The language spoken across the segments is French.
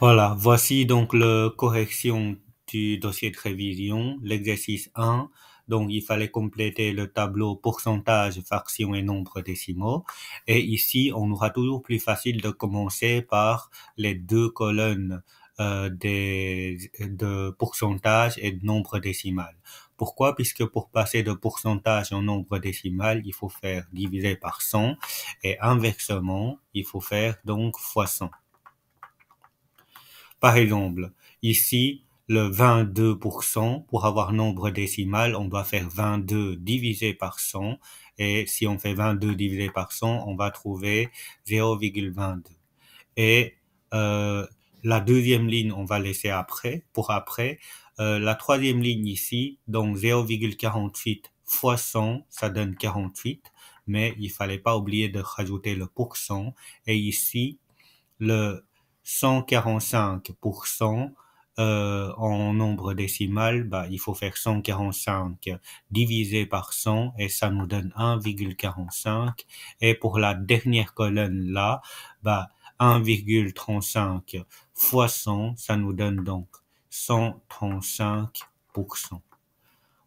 Voilà, voici donc la correction du dossier de révision, l'exercice 1. Donc, il fallait compléter le tableau pourcentage, fraction et nombre décimaux. Et ici, on aura toujours plus facile de commencer par les deux colonnes de pourcentage et de nombre décimal. Pourquoi? Puisque pour passer de pourcentage en nombre décimal, il faut faire diviser par 100 et inversement, il faut faire donc fois 100. Par exemple, ici, le 22%, pour avoir nombre décimal, on doit faire 22 divisé par 100. Et si on fait 22 divisé par 100, on va trouver 0,22. Et euh, la deuxième ligne, on va laisser après, pour après. La troisième ligne ici, donc 0,48 fois 100, ça donne 48. Mais il fallait pas oublier de rajouter le pourcent. Et ici, le 145% en nombre décimal, bah, il faut faire 145 divisé par 100 et ça nous donne 1,45. Et pour la dernière colonne là, bah, 1,35 fois 100, ça nous donne donc 135%.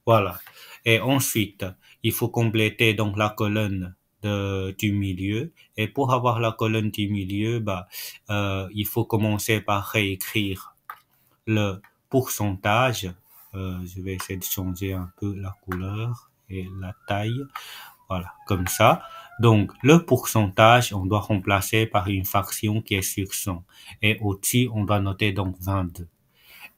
Voilà. Et ensuite, il faut compléter donc la colonne du milieu. Et pour avoir la colonne du milieu, bah, il faut commencer par réécrire le pourcentage. Je vais essayer de changer un peu la couleur et la taille. Voilà, comme ça. Donc, le pourcentage, on doit remplacer par une fraction qui est sur 100. Et au-dessus, on doit noter donc 22.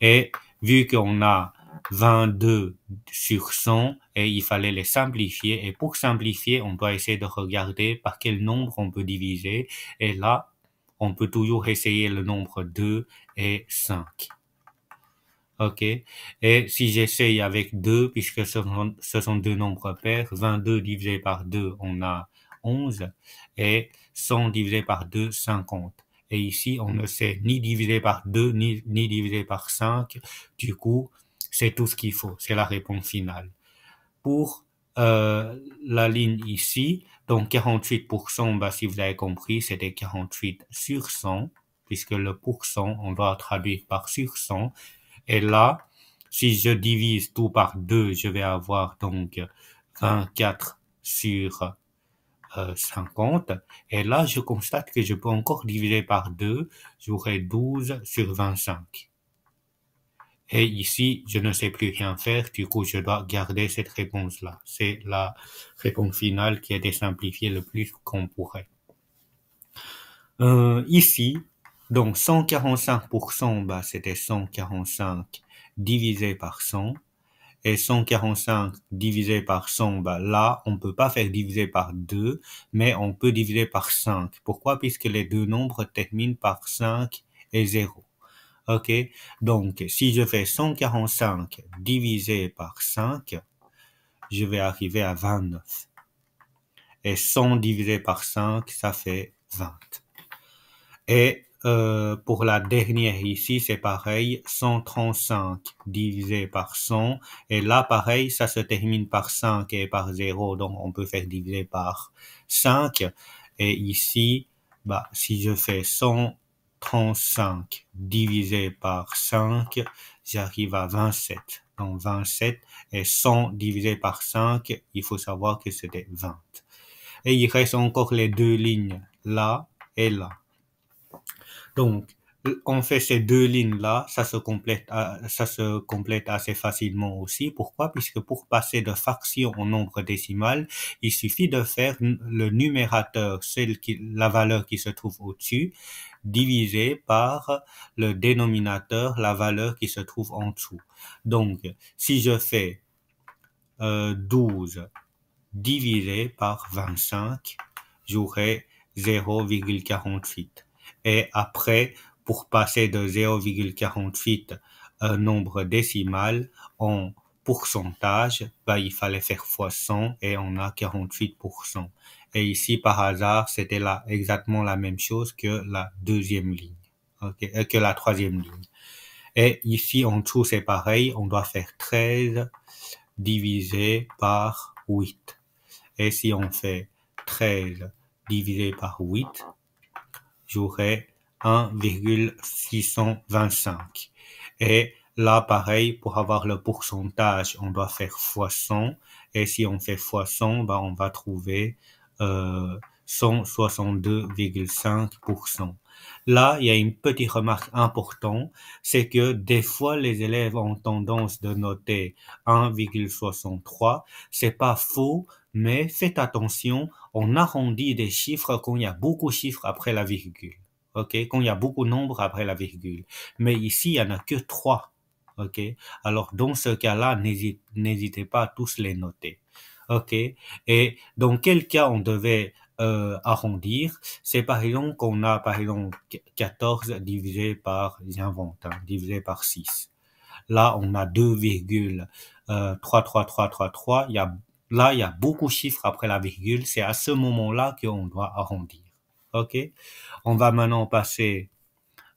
Et vu qu'on a 22 sur 100 et il fallait les simplifier. Et pour simplifier, on doit essayer de regarder par quel nombre on peut diviser. Et là, on peut toujours essayer le nombre 2 et 5. OK? Et si j'essaye avec 2, puisque ce sont deux nombres pairs, 22 divisé par 2, on a 11, et 100 divisé par 2, 50. Et ici, on ne sait ni diviser par 2, ni diviser par 5. Du coup, c'est tout ce qu'il faut. C'est la réponse finale. Pour la ligne ici, donc 48%, bah, si vous avez compris, c'était 48 sur 100, puisque le pourcent, on doit traduire par sur 100. Et là, si je divise tout par 2, je vais avoir donc 24 sur 50. Et là, je constate que je peux encore diviser par 2. J'aurai 12 sur 25. Et ici, je ne sais plus rien faire. Du coup, je dois garder cette réponse-là. C'est la réponse finale qui a été simplifiée le plus qu'on pourrait. Ici, donc 145%, bah, c'était 145 divisé par 100. Et 145 divisé par 100, bah là, on peut pas faire diviser par 2, mais on peut diviser par 5. Pourquoi? Puisque les deux nombres terminent par 5 et 0. OK? Donc, si je fais 145 divisé par 5, je vais arriver à 29. Et 100 divisé par 5, ça fait 20. Et pour la dernière ici, c'est pareil, 135 divisé par 100. Et là, pareil, ça se termine par 5 et par 0, donc on peut faire diviser par 5. Et ici, bah, si je fais 135 divisé par 5, j'arrive à 27. Donc 27 et 100 divisé par 5, il faut savoir que c'était 20. Et il reste encore les deux lignes, là et là. Donc, on fait ces deux lignes-là, ça se complète assez facilement aussi. Pourquoi? Puisque pour passer de fraction au nombre décimal, il suffit de faire le numérateur, la valeur qui se trouve au-dessus, divisé par le dénominateur, la valeur qui se trouve en dessous. Donc, si je fais 12 divisé par 25, j'aurai 0,48. Et après, pour passer de 0,48 nombre décimal en pourcentage, bah, il fallait faire fois 100 et on a 48%. Et ici, par hasard, c'était là exactement la même chose que la deuxième ligne, que la troisième ligne. Et ici, en dessous, c'est pareil, on doit faire 13 divisé par 8. Et si on fait 13 divisé par 8, j'aurai 1,625. Et là, pareil, pour avoir le pourcentage, on doit faire fois 100. Et si on fait fois 100, bah, on va trouver 162,5%. Là, il y a une petite remarque importante, c'est que des fois, les élèves ont tendance de noter 1,63. C'est pas faux, mais faites attention, on arrondit des chiffres quand il y a beaucoup de chiffres après la virgule. OK? Quand il y a beaucoup de nombres après la virgule. Mais ici, il n'y en a que 3. OK? Alors, dans ce cas-là, n'hésitez pas à tous les noter. OK? Et dans quel cas on devait arrondir? C'est par exemple qu'on a, par exemple, 14 divisé par, j'invente, divisé par 6. Là, on a 2,33333. Là, il y a beaucoup de chiffres après la virgule. C'est à ce moment-là qu'on doit arrondir. OK? On va maintenant passer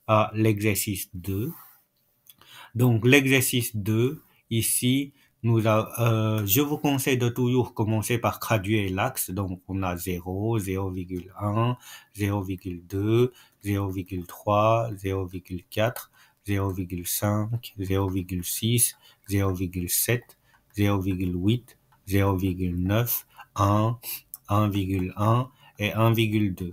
à l'exercice 2. Donc, l'exercice 2, ici, je vous conseille de toujours commencer par graduer l'axe. Donc, on a 0, 0,1, 0,2, 0,3, 0,4, 0,5, 0,6, 0,7, 0,8, 0,9, 1, 1,1 et 1,2.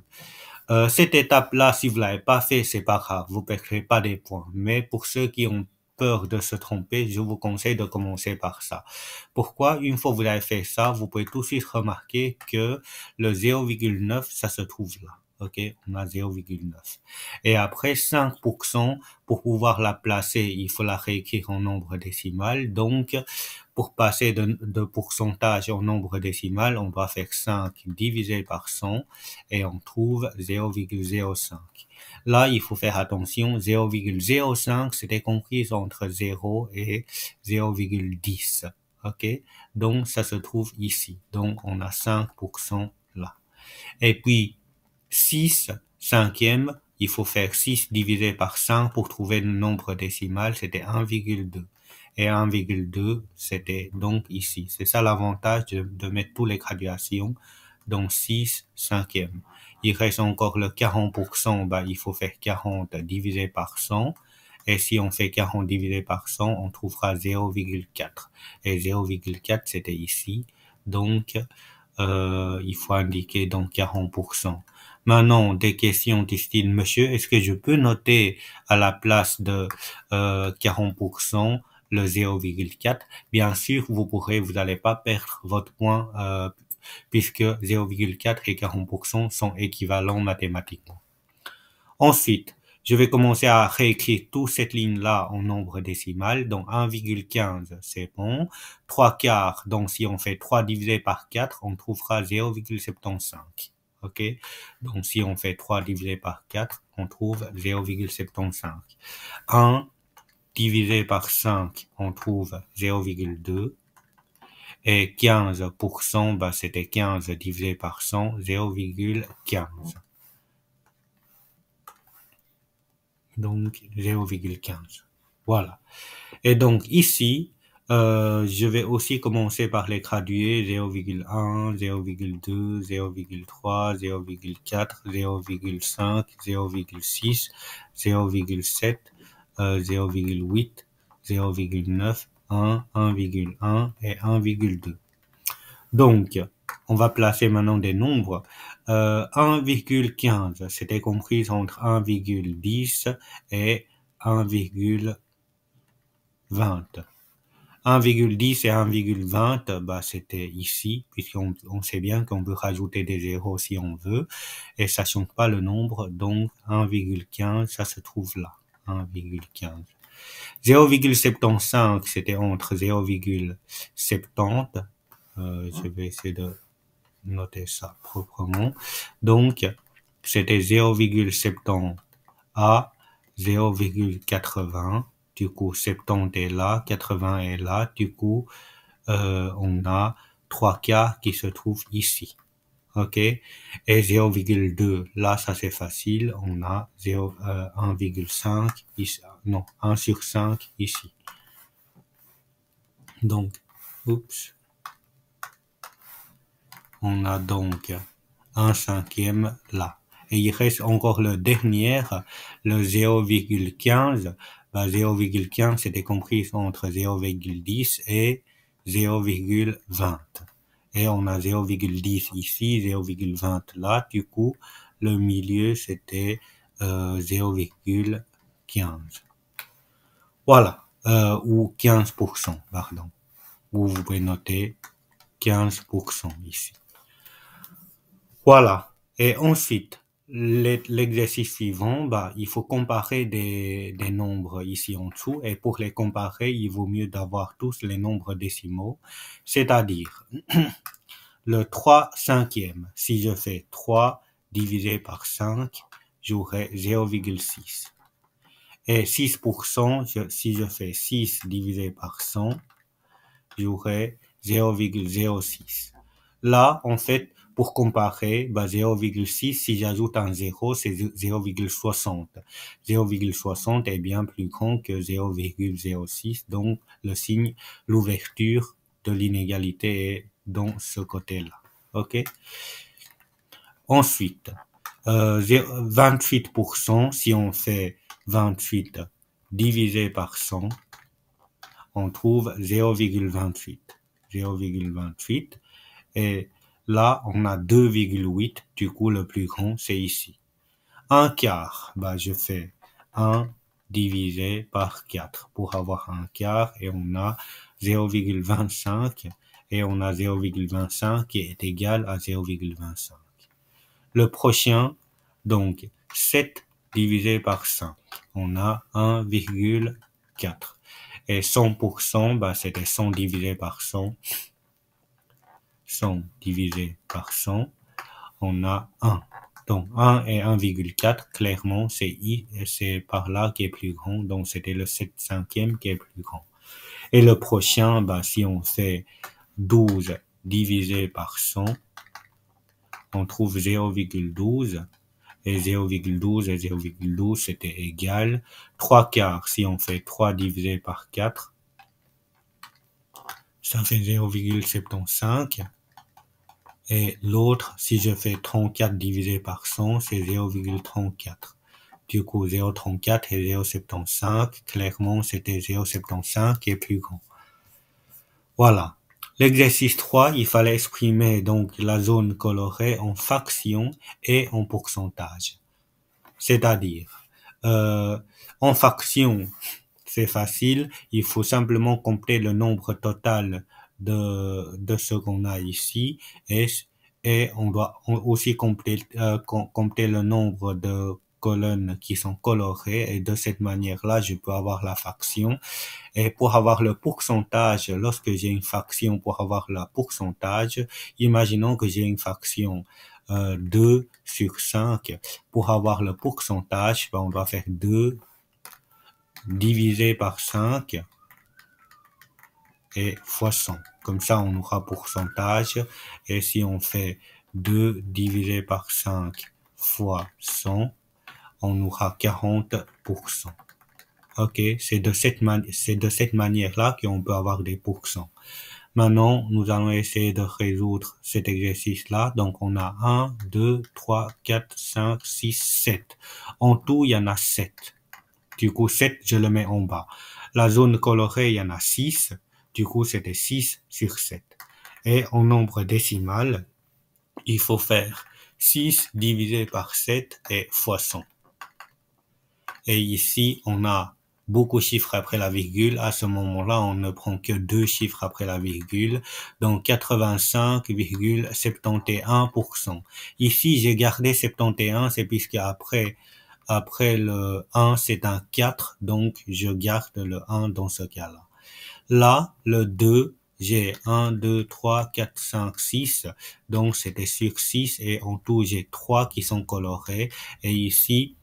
Cette étape-là, si vous l'avez pas fait, c'est pas grave, vous perdrez pas des points. Mais pour ceux qui ont peur de se tromper, je vous conseille de commencer par ça. Pourquoi? Une fois que vous avez fait ça, vous pouvez tout de suite remarquer que le 0,9, ça se trouve là. OK? On a 0,9. Et après, 5%, pour pouvoir la placer, il faut la réécrire en nombre décimal. Donc, pour passer de pourcentage en nombre décimal, on doit faire 5 divisé par 100 et on trouve 0,05. Là, il faut faire attention, 0,05, c'était compris entre 0 et 0,10. OK? Donc, ça se trouve ici. Donc, on a 5% là. Et puis, 6 cinquièmes, il faut faire 6 divisé par 5 pour trouver le nombre décimal, c'était 1,2. Et 1,2, c'était donc ici. C'est ça l'avantage de mettre tous les graduations, donc 6 cinquièmes. Il reste encore le 40%, bah, il faut faire 40 divisé par 100. Et si on fait 40 divisé par 100, on trouvera 0,4. Et 0,4, c'était ici. Donc, il faut indiquer donc 40%. Maintenant, des questions du style, monsieur, est-ce que je peux noter à la place de 40% le 0,4? Bien sûr, vous n'allez pas perdre votre point puisque 0,4 et 40% sont équivalents mathématiquement. Ensuite, je vais commencer à réécrire toute cette ligne-là en nombre décimal. Donc 1,15, c'est bon. 3 quarts, donc si on fait 3 divisé par 4, on trouvera 0,75. OK? Donc si on fait 3 divisé par 4, on trouve 0,75. 1 divisé par 5, on trouve 0,2. Et 15%, bah, c'était 15 divisé par 100, 0,15. Donc 0,15. Voilà. Et donc ici, je vais aussi commencer par les graduer 0,1, 0,2, 0,3, 0,4, 0,5, 0,6, 0,7, 0,8, 0,9, 1, 1,1 et 1,2. Donc, on va placer maintenant des nombres. 1,15, c'était compris entre 1,10 et 1,20. 1,10 et 1,20, bah, c'était ici, puisqu'on sait bien qu'on peut rajouter des zéros si on veut, et ça change pas le nombre, donc 1,15, ça se trouve là, 1,15. 0,75, c'était entre 0,70, je vais essayer de noter ça proprement. Donc, c'était 0,70 à 0,80. Du coup, 70 est là, 80 est là. Du coup, on a 3 quarts qui se trouvent ici. OK? Et 0,2, là, ça c'est facile. On a 1,5 ici. Non, 1 sur 5 ici. Donc, oups. On a donc 1 cinquième là. Et il reste encore le dernier, le 0,15. 0,15 c'était compris entre 0,10 et 0,20. Et on a 0,10 ici, 0,20 là. Du coup, le milieu c'était 0,15. Voilà, ou 15%, pardon. Ou vous pouvez noter 15% ici. Voilà. Et ensuite, l'exercice suivant, il faut comparer des nombres ici en dessous. Et pour les comparer, il vaut mieux d'avoir tous les nombres décimaux. C'est-à-dire, le 3 cinquième. Si je fais 3 divisé par 5, j'aurai 0,6. Et 6%, si je fais 6 divisé par 100, j'aurai 0,06. Là, en fait, pour comparer, 0,6, si j'ajoute un 0, c'est 0,60. 0,60 est bien plus grand que 0,06, donc le signe, l'ouverture de l'inégalité est dans ce côté-là. OK? Ensuite, 28%, si on fait 28 divisé par 100, on trouve 0,28. 0,28. Et là, on a 2,8. Du coup, le plus grand, c'est ici. Un quart, je fais 1 divisé par 4 pour avoir un quart. Et on a 0,25. Et on a 0,25 qui est égal à 0,25. Le prochain, donc 7 divisé par 5. On a 1,4. Et 100%, c'était 100 divisé par 100. 100 divisé par 100, on a 1. Donc 1 et 1,4, clairement, c'est par là qui est plus grand. Donc c'était le 7 cinquième qui est plus grand. Et le prochain, si on fait 12 divisé par 100, on trouve 0,12. Et 0,12 et 0,12, c'était égal. 3 quarts, si on fait 3 divisé par 4, ça fait 0,75. Et l'autre, si je fais 34 divisé par 100, c'est 0,34. Du coup, 0,34 et 0,75, clairement, c'était 0,75 qui est plus grand. Voilà. L'exercice 3, il fallait exprimer donc la zone colorée en fractions et en pourcentage. C'est-à-dire, en fractions, c'est facile, il faut simplement compter le nombre total de ce qu'on a ici et on doit aussi compter le nombre de colonnes qui sont colorées et de cette manière-là, je peux avoir la fraction. Et pour avoir le pourcentage, lorsque j'ai une fraction, pour avoir le pourcentage, imaginons que j'ai une fraction 2 sur 5. Pour avoir le pourcentage, on doit faire 2 divisé par 5 et fois 100. Comme ça, on aura pourcentage. Et si on fait 2 divisé par 5 fois 100, on aura 40%. OK, c'est de cette manière-là qu'on peut avoir des pourcents. Maintenant, nous allons essayer de résoudre cet exercice-là. Donc, on a 1, 2, 3, 4, 5, 6, 7. En tout, il y en a 7. Du coup, 7, je le mets en bas. La zone colorée, il y en a 6. Du coup, c'était 6 sur 7. Et en nombre décimal, il faut faire 6 divisé par 7 et fois 100. Et ici, on a beaucoup de chiffres après la virgule. À ce moment-là, on ne prend que 2 chiffres après la virgule. Donc, 85,71%. Ici, j'ai gardé 71, c'est puisque après le 1, c'est un 4, donc je garde le 1 dans ce cas-là. Là, le 2, j'ai 1, 2, 3, 4, 5, 6, donc c'était sur 6, et en tout, j'ai 3 qui sont colorés, et ici,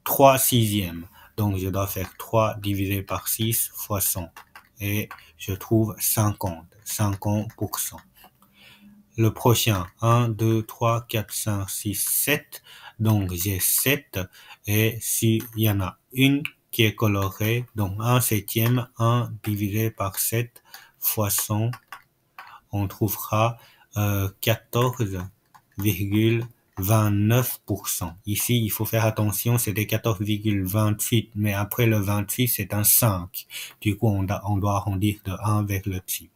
3 sixièmes. Donc, je dois faire 3 divisé par 6 fois 100. Et je trouve 50%. Le prochain, 1, 2, 3, 4, 5, 6, 7. Donc, j'ai 7. Et s'il y en a une qui est colorée, donc 1 septième, 1 divisé par 7 fois 100, on trouvera 14,7. 14,29%. Ici, il faut faire attention, c'était 14,28, mais après le 28, c'est un 5. Du coup, on doit arrondir de 1 vers le dessus.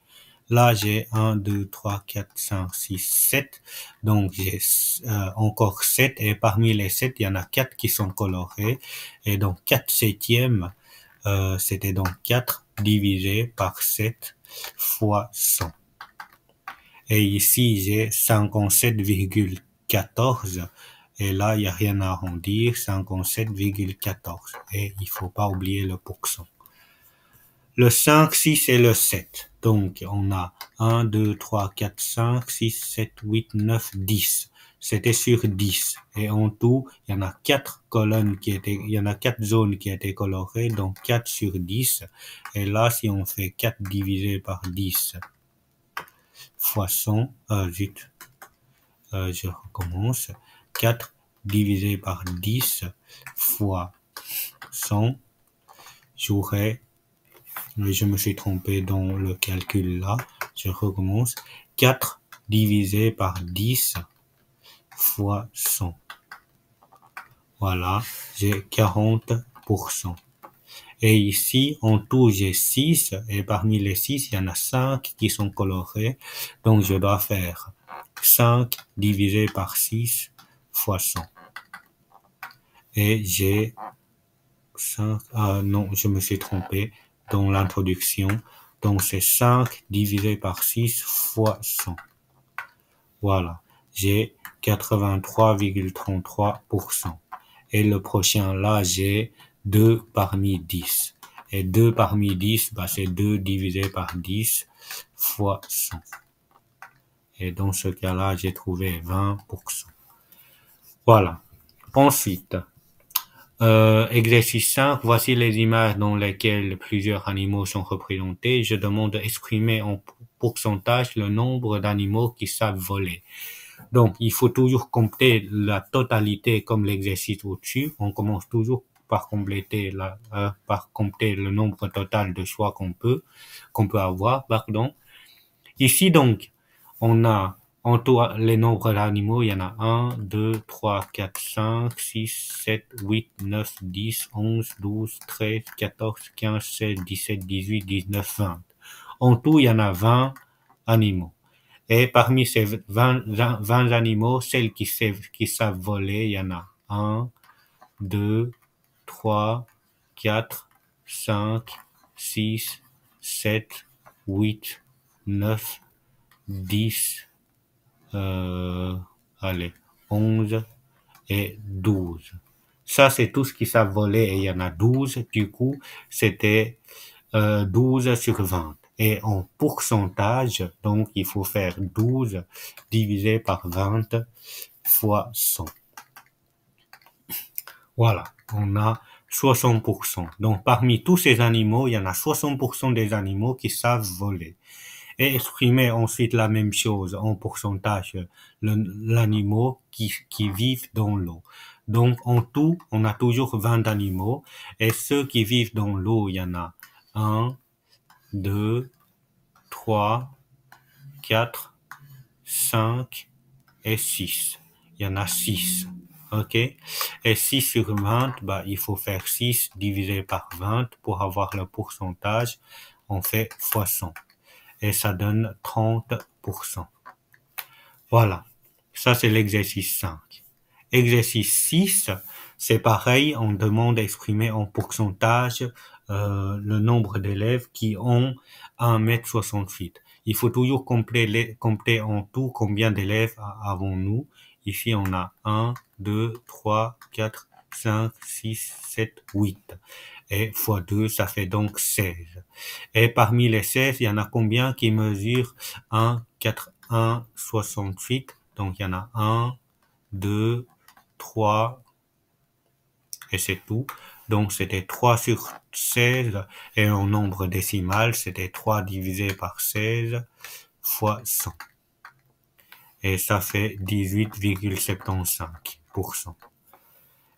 Là, j'ai 1, 2, 3, 4, 5, 6, 7. Donc, j'ai encore 7. Et parmi les 7, il y en a 4 qui sont colorés. Et donc, 4 septièmes, c'était donc 4 divisé par 7 fois 100. Et ici, j'ai 57,14. Et là, il n'y a rien à arrondir, 57,14. Et il faut pas oublier le pourcent. Le 5, 6 et le 7. Donc, on a 1, 2, 3, 4, 5, 6, 7, 8, 9, 10. C'était sur 10. Et en tout, il y en a 4 colonnes il y en a 4 zones qui étaient colorées, donc 4 sur 10. Et là, si on fait 4 divisé par 10 fois 100, je recommence. 4 divisé par 10 fois 100, j'aurai, je me suis trompé dans le calcul là, je recommence. 4 divisé par 10 fois 100. Voilà, j'ai 40%. Et ici, en tout, j'ai 6, et parmi les 6, il y en a 5 qui sont colorés. Donc, je dois faire 5 divisé par 6 fois 100. Et j'ai 5, non, je me suis trompé dans l'introduction. Donc, c'est 5 divisé par 6 fois 100. Voilà, j'ai 83,33%. Et le prochain, là, j'ai 2 parmi 10. Et 2 parmi 10, c'est 2 divisé par 10 fois 100. Et dans ce cas-là, j'ai trouvé 20%. Voilà. Ensuite, exercice 5, voici les images dans lesquelles plusieurs animaux sont représentés. Je demande d'exprimer en pourcentage le nombre d'animaux qui savent voler. Donc, il faut toujours compter la totalité comme l'exercice au-dessus. On commence toujours par compter le nombre total de choix qu'on peut avoir, pardon. Ici, donc, on a en tout les nombres d'animaux, il y en a 1, 2, 3, 4, 5, 6, 7, 8, 9, 10, 11, 12, 13, 14, 15, 16, 17, 18, 19, 20. En tout, il y en a 20 animaux. Et parmi ces 20 animaux, celles qui savent voler, il y en a 1, 2, 3, 4, 5, 6, 7, 8, 9, 10, 11 et 12. Ça, c'est tout ce qui savent voler et il y en a 12. Du coup, c'était 12 sur 20. Et en pourcentage, donc, il faut faire 12 divisé par 20 fois 100. Voilà, on a 60%. Donc, parmi tous ces animaux, il y en a 60% des animaux qui savent voler. Et exprimer ensuite la même chose en pourcentage, l'animal qui vivent dans l'eau. Donc, en tout, on a toujours 20 animaux. Et ceux qui vivent dans l'eau, il y en a 1, 2, 3, 4, 5 et 6. Il y en a 6. OK? Et 6 sur 20, il faut faire 6 divisé par 20 pour avoir le pourcentage. On fait fois 100. Et ça donne 30%. Voilà. Ça, c'est l'exercice 5. Exercice 6, c'est pareil. On demande d'exprimer en pourcentage le nombre d'élèves qui ont 1,68 m. Il faut toujours compter en tout combien d'élèves avons-nous. Ici, on a 1, 2, 3, 4, 5, 6, 7, 8. Et fois 2, ça fait donc 16. Et parmi les 16, il y en a combien qui mesurent 1,68 m? Donc, il y en a 1, 2, 3, et c'est tout. Donc, c'était 3 sur 16, et en nombre décimal, c'était 3 divisé par 16 fois 100. Et ça fait 18,75%.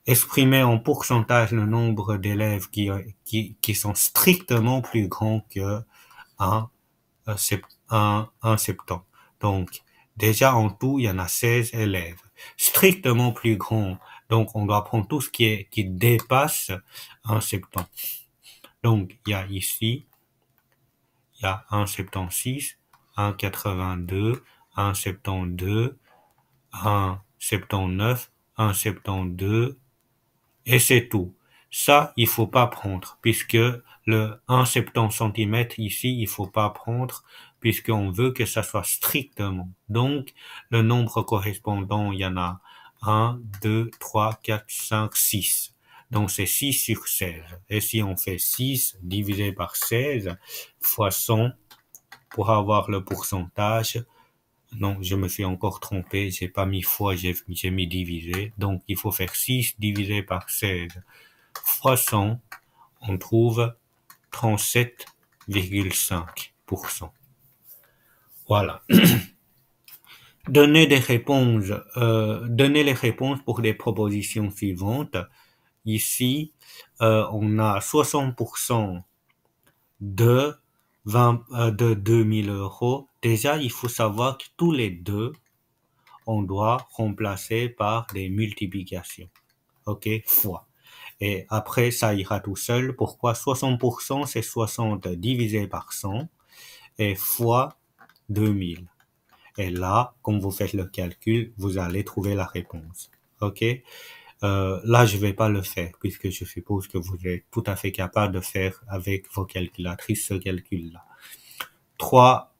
Exprimer en pourcentage le nombre d'élèves qui sont strictement plus grands que 1 septembre. Donc, Déjà, en tout, il y en a 16 élèves. Strictement plus grand. Donc, on doit prendre tout ce qui dépasse 1,70. Donc, il y a ici, il y a 1,76, 1,82, 1,72, 1,79, 1,72, et c'est tout. Ça, il faut pas prendre, puisque le 1,70 cm ici, il faut pas prendre, puisqu'on veut que ça soit strictement. Donc, le nombre correspondant, il y en a 1, 2, 3, 4, 5, 6. Donc, c'est 6 sur 16. Et si on fait 6 divisé par 16 fois 100 pour avoir le pourcentage, non, je me suis encore trompé, j'ai pas mis fois, j'ai mis divisé. Donc, il faut faire 6 divisé par 16 fois 100, on trouve 37,5%. Voilà. Donnez les réponses pour les propositions suivantes. Ici, on a 60% de 2000 euros. Déjà, il faut savoir que tous les deux, on doit remplacer par des multiplications. OK? Fois. Et après, ça ira tout seul. Pourquoi 60%, c'est 60 divisé par 100 et fois 2000. Et là, quand vous faites le calcul, vous allez trouver la réponse. OK? Là, je vais pas le faire puisque je suppose que vous êtes tout à fait capable de faire avec vos calculatrices ce calcul-là. 3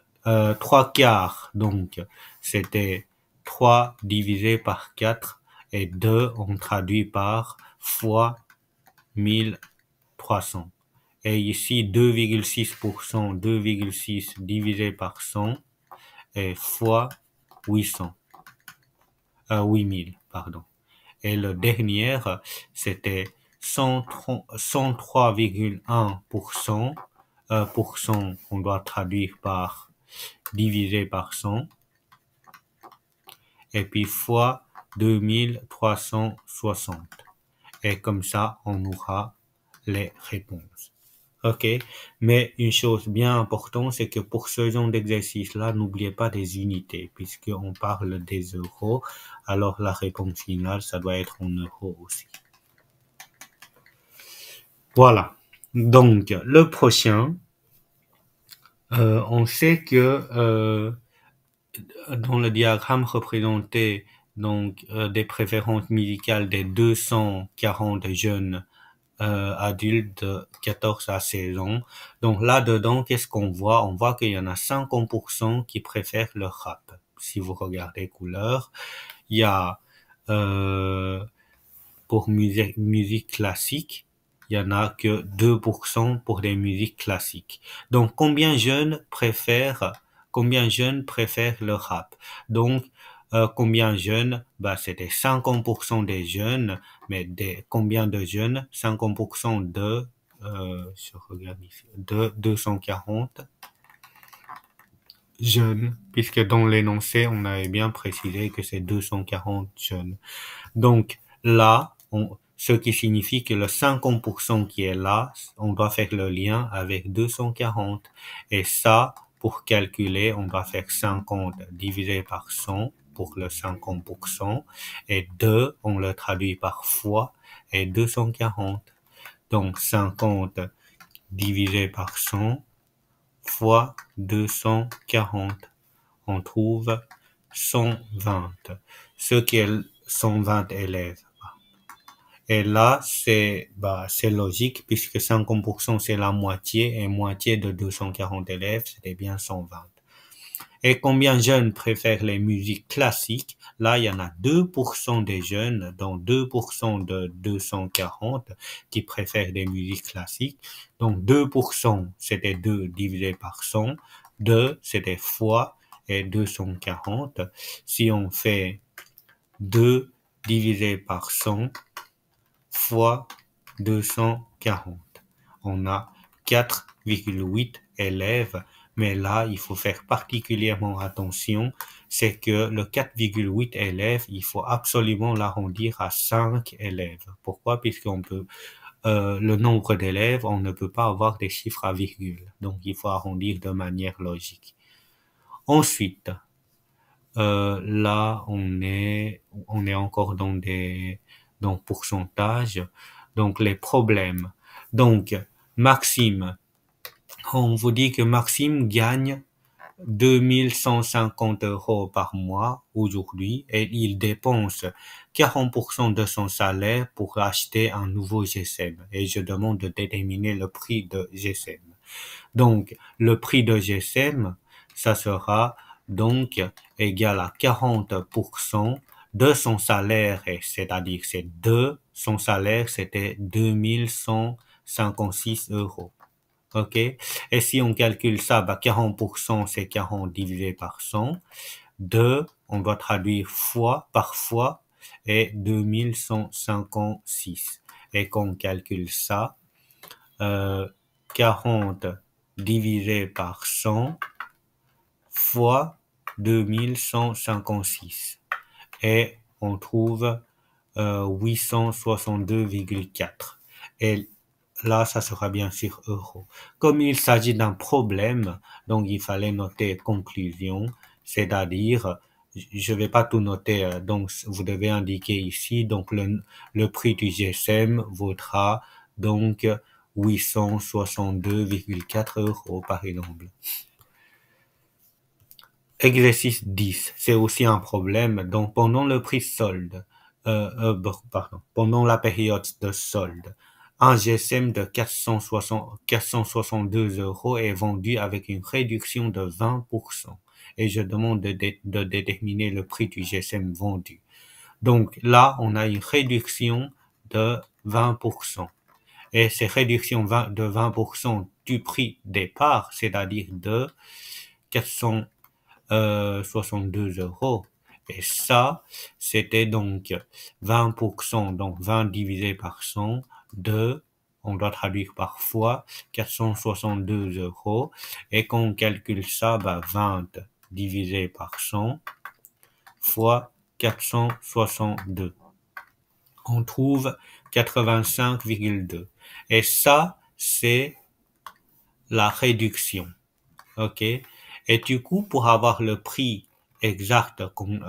quarts, donc, c'était 3 divisé par 4 et 2, on traduit par fois 1300. Et ici, 2,6%, 2,6 divisé par 100 et fois 800. 8000, pardon. Et le dernier, c'était 103,1%. On doit traduire par divisé par 100. Et puis fois 2360. Et comme ça, on aura les réponses. OK? Mais une chose bien importante, c'est que pour ce genre d'exercice-là, n'oubliez pas des unités, puisqu'on parle des euros. Alors, la réponse finale, ça doit être en euros aussi. Voilà. Donc, le prochain, on sait que dans le diagramme représenté donc des préférences musicales des 240 jeunes adultes de 14 à 16 ans. Donc là-dedans, qu'est-ce qu'on voit? On voit qu'il y en a 50% qui préfèrent le rap. Si vous regardez couleur, il y a pour musique classique, il y en a que 2% pour des musiques classiques. Donc combien de jeunes préfèrent le rap? Donc combien de jeunes? C'était 50% des jeunes, mais combien de jeunes? 50% je regarde ici, de 240 jeunes, puisque dans l'énoncé, on avait bien précisé que c'est 240 jeunes. Donc là, ce qui signifie que le 50% qui est là, on doit faire le lien avec 240. Et ça, pour calculer, on doit faire 50 divisé par 100 pour le 50%. Et 2, on le traduit par fois, et 240. Donc 50 divisé par 100 fois 240. On trouve 120. Ce qui est 120 élèves. Et là, c'est logique puisque 50% c'est la moitié et moitié de 240 élèves, c'était bien 120. Et combien de jeunes préfèrent les musiques classiques? Là, il y en a 2% des jeunes, donc 2% de 240 qui préfèrent des musiques classiques. Donc 2%, c'était 2 divisé par 100. 2, c'était fois et 240. Si on fait 2 divisé par 100, fois 240. On a 4,8 élèves, mais là, il faut faire particulièrement attention, c'est que le 4,8 élèves, il faut absolument l'arrondir à 5 élèves. Pourquoi? Puisqu'on peut, le nombre d'élèves, on ne peut pas avoir des chiffres à virgule. Donc, il faut arrondir de manière logique. Ensuite, Là, on est encore dans pourcentage. Donc, les problèmes. Donc, Maxime, on vous dit que Maxime gagne 2150 € par mois aujourd'hui et il dépense 40% de son salaire pour acheter un nouveau GSM. Et je demande de déterminer le prix de GSM. Donc, le prix de GSM, ça sera donc égal à 40% de son salaire, c'est-à-dire son salaire, c'était 2156 €. OK? Et si on calcule ça, 40%, c'est 40 divisé par 100. 2, on doit traduire par fois, et 2156. Et qu'on calcule ça, 40 divisé par 100 fois 2156. Et on trouve 862,4. Et là, ça sera bien sûr euros. Comme il s'agit d'un problème, donc il fallait noter conclusion, c'est-à-dire, je vais pas tout noter, donc vous devez indiquer ici, donc le prix du GSM vaudra donc 862,4 € par exemple. Exercice 10, c'est aussi un problème. Donc, pendant le prix solde, pendant la période de solde, un GSM de 462 € est vendu avec une réduction de 20%. Et je demande de déterminer le prix du GSM vendu. Donc là, on a une réduction de 20%. Et ces réductions de 20% du prix départ, c'est-à-dire de 462 €. Et ça, c'était donc 20%, donc 20 divisé par 100, on doit traduire par fois, 462 €. Et quand on calcule ça, 20 divisé par 100 fois 462. On trouve 85,2. Et ça, c'est la réduction. OK? Et du coup, pour avoir le prix exact qu'on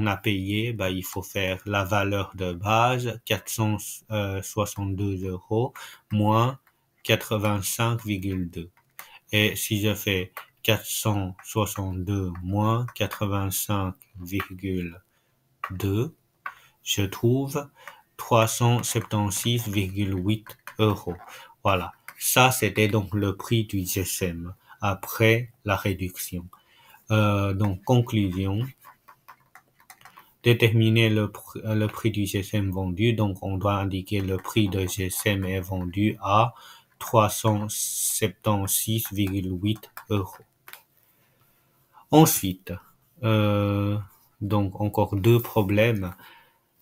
a payé, il faut faire la valeur de base, 462 € moins 85,2. Et si je fais 462 moins 85,2, je trouve 376,8 €. Voilà. Ça, c'était donc le prix du GSM après la réduction. Donc, conclusion. Déterminer le prix du GSM vendu. Donc, on doit indiquer le prix de GSM est vendu à 376,8 €. Ensuite, donc encore deux problèmes.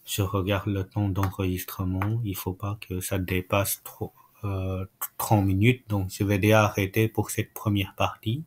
Je regarde le temps d'enregistrement. Il faut pas que ça dépasse 30 minutes. Donc, je vais déjà arrêter pour cette première partie.